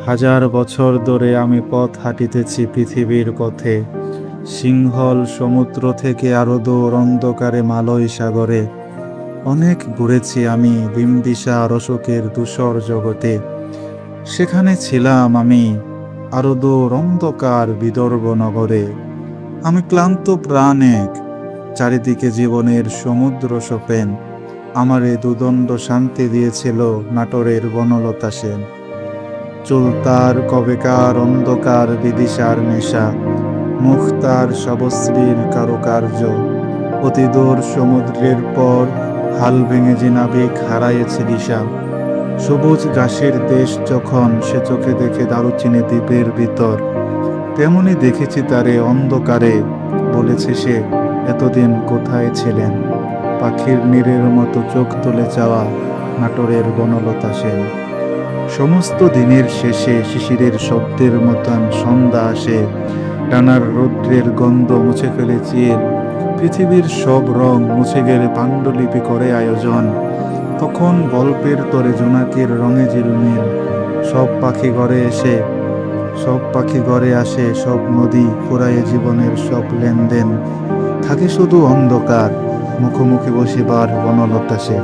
হাজার বছর ধরে আমি পথ হাঁটিতেছি পৃথিবীর পথে, সিংহল সমুদ্র থেকে আরো দূর অন্ধকারে মালয় সাগরে। অনেক ঘুরেছি আমি বিম্বিসার অশোকের ধূসর জগতে, সেখানে ছিলাম আমি আরো দূর অন্ধকার বিদর্ভ নগরে। আমি ক্লান্ত প্রাণ এক, চারিদিকে জীবনের সমুদ্র সোপেন। আমারে দুদণ্ড শান্তি দিয়েছিল নাটোরের বনলতা সেন। চুল তার কবেকার অন্ধকার বিদিশার নেশা, মুখ তার সবশ্রীর কারুকার্য। অতিদূর সমুদ্রের পর হাল ভেঙে যে নাবিক হারাইছে দিশা। সবুজ ঘাসের দেশ যখন সে চোখে দেখে দারুচিনি দ্বীপের ভিতর, তেমনি দেখেছি তারে অন্ধকারে। বলেছে সে, এতদিন কোথায় ছিলেন? পাখির নীড়ের মতো চোখ তুলে চাওয়া নাটোরের বনলতা সেন। সমস্ত দিনের শেষে শিশিরের শব্দের মতন সন্ধ্যা আসে, টানার রৌদ্রের গন্ধ মুছে ফেলে চিল। পৃথিবীর সব রং মুছে গেলে পাণ্ডুলিপি করে আয়োজন। তখন গল্পের তরে জোনাকির রঙে ঝিলমিল। সব পাখি ঘরে আসে, সব নদী ফুরায়ে জীবনের সব লেনদেন। থাকে শুধু অন্ধকার, মুখোমুখি বসিবার বনলতা সে।